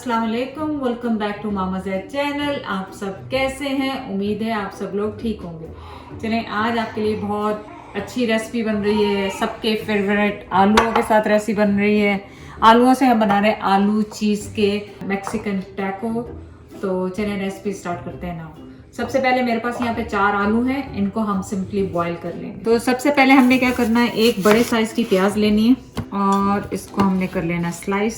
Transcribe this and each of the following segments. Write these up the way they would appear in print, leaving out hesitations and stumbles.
अस्सलाम वालेकुम, welcome back to Mama Zaid channel. आप सब कैसे हैं? उम्मीद है आप सब लोग ठीक होंगे। चलें, आज आपके लिए बहुत अच्छी रेसिपी बन रही है। सबके फेवरेट आलूओं के साथ रेसिपी बन रही है। आलूओं से हम बना रहे हैं आलू चीज़ के मैक्सिकन टैको। तो चलें रेसिपी स्टार्ट करते हैं ना। सबसे पहले मेरे पास यहाँ पे 4 आलू हैं, इनको हम सिंपली बॉईल कर लेंगे। तो सबसे पहले हमने क्या करना है, एक बड़े साइज की प्याज लेनी है और इसको हमने कर लेना स्लाइस।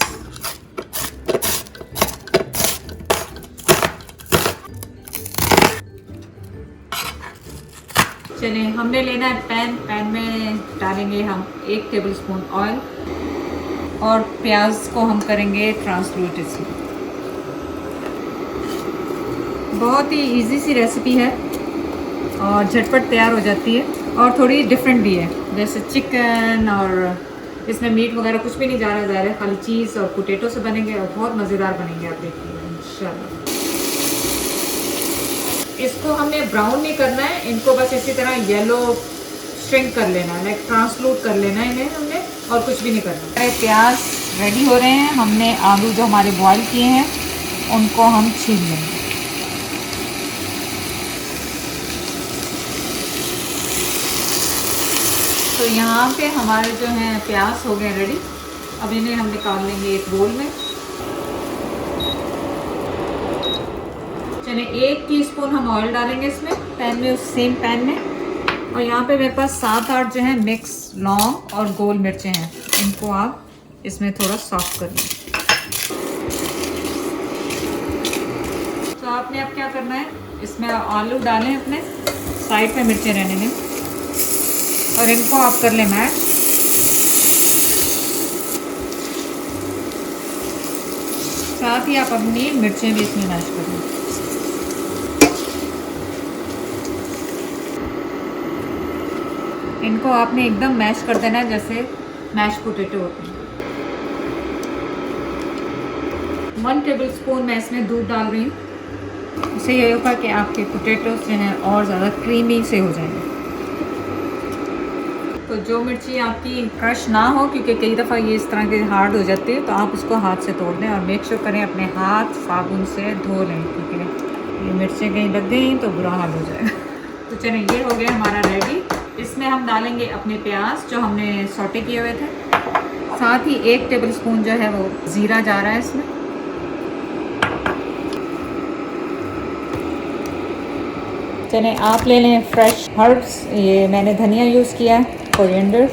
चलिए, हमने लेना है पैन में डालेंगे हम 1 टेबलस्पून ऑयल और प्याज को हम करेंगे ट्रांसलूट इसमें। बहुत ही इजी सी रेसिपी है और झटपट तैयार हो जाती है और थोड़ी डिफरेंट भी है। जैसे चिकन और इसमें मीट वगैरह कुछ भी नहीं जाना जा रहा है, खाली चीज़ और पोटैटो से बनेंगे और बहुत मज़ेदार बनेंगे, आप देखिए इंशाल्लाह। इसको हमने ब्राउन नहीं करना है, इनको बस इसी तरह येलो श्रिंक कर लेना है, लाइक ट्रांसलूट कर लेना है इन्हें हमने, और कुछ भी नहीं करना। प्याज रेडी हो रहे हैं। हमने आलू जो हमारे बॉईल किए हैं उनको हम छील लेंगे। तो यहाँ पे हमारे जो हैं प्याज हो गए रेडी। अब इन्हें हम निकाल लेंगे एक बोल में। चलिए, 1 टीस्पून हम ऑयल डालेंगे इसमें पैन में, उस सेम पैन में। और यहाँ पे मेरे पास 7-8 जो है मिक्स लौंग और गोल मिर्चें हैं, इनको आप इसमें थोड़ा सॉफ्ट कर लें। तो आपने अब क्या करना है, इसमें आलू डालें अपने, साइड पे मिर्चें रहने दें और इनको आप कर लें मैश। साथ ही आप अपनी मिर्चें भी इसमें मैश कर लें। इनको आपने एकदम मैश कर देना है जैसे मैश पोटैटो होते हैं। 1 टेबलस्पून मैं इसमें दूध डाल रही हूँ। इससे ये होगा कि आपके पोटैटो जो हैं और ज़्यादा क्रीमी से हो जाएंगे। तो जो मिर्ची आपकी क्रश ना हो, क्योंकि कई दफ़ा ये इस तरह के हार्ड हो जाती है, तो आप उसको हाथ से तोड़ दें और मेक श्योर करें अपने हाथ साबुन से धो लें, क्योंकि ये मिर्चें कहीं लग गई तो बुरा हाल हो जाएगा। तो चलिए, ये हो गया हमारा रेडी। इसमें हम डालेंगे अपने प्याज जो हमने सौटे किए हुए थे। साथ ही 1 टेबलस्पून जो है वो ज़ीरा जा रहा है इसमें। चलिए, आप ले लें फ्रेश हर्ब्स। ये मैंने धनिया यूज़ किया है, कोरिएंडर।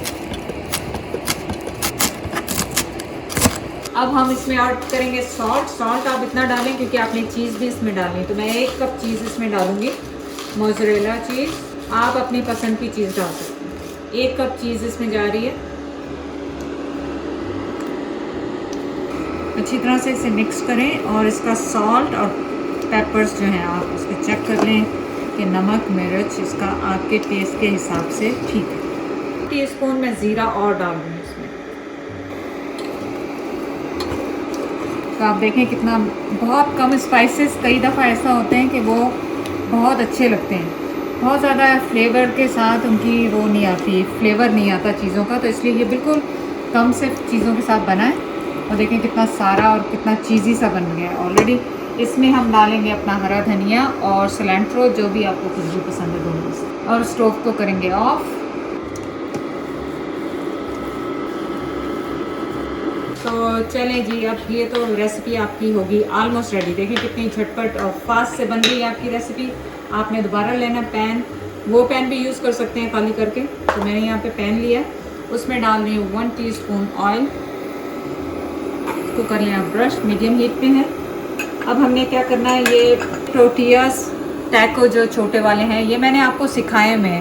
अब हम इसमें ऐड करेंगे सॉल्ट आप इतना डालें क्योंकि आपने चीज़ भी इसमें डालनी। तो मैं 1 कप चीज़ इसमें डालूंगी, मोज़रेला चीज़। आप अपनी पसंद की चीज़ डाल सकते हैं। 1 कप चीज़ इसमें जा रही है। अच्छी तरह से इसे मिक्स करें और इसका सॉल्ट और पेपर्स जो हैं आप उसको चेक कर लें कि नमक मिर्च इसका आपके टेस्ट के हिसाब से ठीक है। टीस्पून में ज़ीरा और डाल दूँ इसमें। तो आप देखें कितना, बहुत कम स्पाइसेस कई दफ़ा ऐसा होते हैं कि वो बहुत अच्छे लगते हैं, बहुत ज़्यादा फ्लेवर के साथ उनकी वो नहीं आती, फ्लेवर नहीं आता चीज़ों का। तो इसलिए ये बिल्कुल कम से चीज़ों के साथ बना है। और देखें कितना सारा और कितना चीज़ी सा बन गया है ऑलरेडी। इसमें हम डालेंगे अपना हरा धनिया और सिलेंट्रो, जो भी आपको खुशबू पसंद है दोनों से, और स्टोव को करेंगे ऑफ। तो चलें जी, अब ये तो रेसिपी आपकी होगी ऑलमोस्ट रेडी। देखिए कितनी झटपट और फास्ट से बन गई है आपकी रेसिपी। आपने दोबारा लेना पैन, वो पैन भी यूज़ कर सकते हैं खाली करके। तो मैंने यहाँ पे पैन लिया, उसमें डाल रही हूँ 1 टीस्पून ऑयल। इसको कर लें आप ब्रश, मीडियम हीट पे है। अब हमने क्या करना है, ये टोर्टियास टैको जो छोटे वाले हैं, ये मैंने आपको सिखाए में,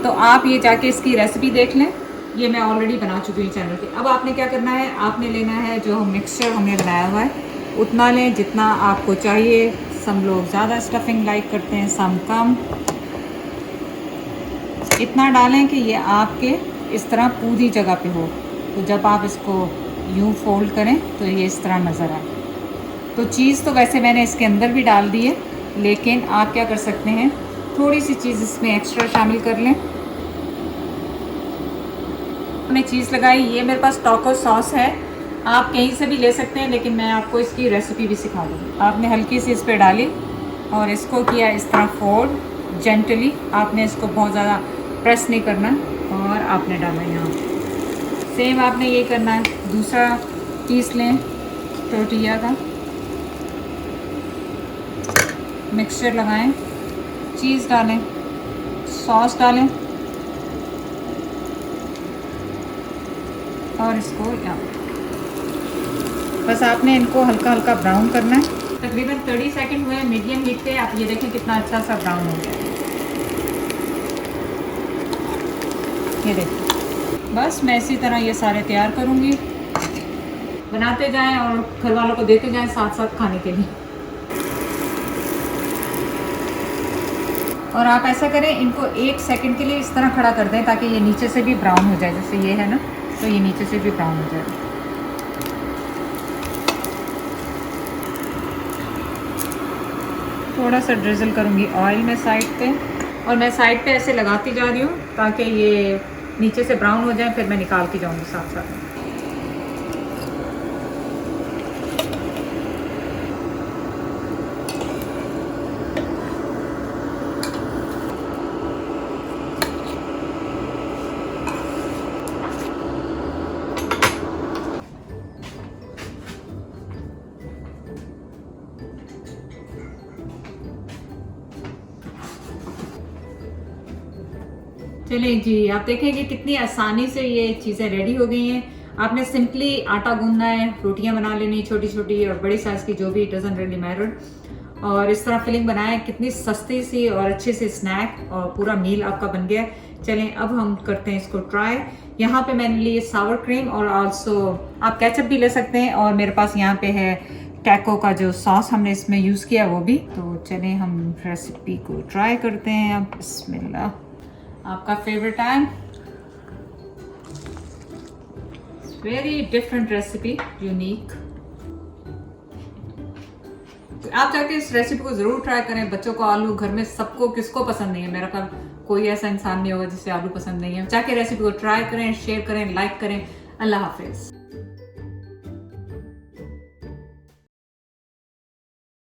तो आप ये जाके इसकी रेसिपी देख लें। ये मैं ऑलरेडी बना चुकी हूँ चैनल पे। अब आपने क्या करना है, आपने लेना है जो मिक्सचर हमने बनाया हुआ है, उतना लें जितना आपको चाहिए। सम लोग ज़्यादा स्टफिंग लाइक करते हैं, सम कम। इतना डालें कि ये आपके इस तरह पूरी जगह पे हो। तो जब आप इसको यूँ फोल्ड करें तो ये इस तरह नज़र आए। तो चीज़ तो वैसे मैंने इसके अंदर भी डाल दी है, लेकिन आप क्या कर सकते हैं, थोड़ी सी चीज़ इसमें एक्स्ट्रा शामिल कर लें। हमने चीज़ लगाई, ये मेरे पास टोको सॉस है, आप कहीं से भी ले सकते हैं, लेकिन मैं आपको इसकी रेसिपी भी सिखा दूँगी। आपने हल्की सी इस पर डाली और इसको किया इस तरह फोल्ड जेंटली। आपने इसको बहुत ज़्यादा प्रेस नहीं करना और आपने डाला यहाँ। सेम आपने ये करना है। दूसरा पीस लें टोर्टिया का, मिक्सचर लगाएं, चीज़ डालें, सॉस डालें और इसको यहाँ बस आपने इनको हल्का हल्का ब्राउन करना है। तकरीबन 30 सेकंड हुए मीडियम हीट पे। आप ये देखें कितना अच्छा सा ब्राउन हो गया। ये देखिए, बस मैं इसी तरह ये सारे तैयार करूँगी। बनाते जाएं और घर वालों को देते जाएं साथ साथ खाने के लिए। और आप ऐसा करें, इनको 1 सेकंड के लिए इस तरह खड़ा कर दें ताकि ये नीचे से भी ब्राउन हो जाए। जैसे ये है ना, तो ये नीचे से भी ब्राउन हो जाए। थोड़ा सा ड्रिजल करूँगी ऑयल में साइड पे, और मैं साइड पे ऐसे लगाती जा रही हूँ ताकि ये नीचे से ब्राउन हो जाए। फिर मैं निकाल के जाऊँगी साथ साथ में। चलिए जी, आप देखेंगे कितनी आसानी से ये चीज़ें रेडी हो गई हैं। आपने सिंपली आटा गूंदना है, रोटियां बना लेनी छोटी छोटी और बड़ी साइज़ की, जो भी, इट डजंट रियली मैटर। और इस तरह फिलिंग बनाए, कितनी सस्ती सी और अच्छी सी स्नैक और पूरा मील आपका बन गया। चलें अब हम करते हैं इसको ट्राई। यहाँ पे मैंने लिए सावर क्रीम और आल्सो आप केचप भी ले सकते हैं, और मेरे पास यहाँ पे है टैको का जो सॉस हमने इसमें यूज़ किया वो भी। तो चलें हम रेसिपी को ट्राई करते हैं अब। बिस्मिल्लाह। आपका favourite time, very different recipe, unique. आप जाके इस रेसिपी को जरूर ट्राई करें। बच्चों को आलू, घर में सबको, किसको पसंद नहीं है? मेरा ख्याल कोई ऐसा इंसान नहीं होगा जिसे आलू पसंद नहीं है। जाके रेसिपी को ट्राई करें, शेयर करें, लाइक करें। अल्लाह हाफिज।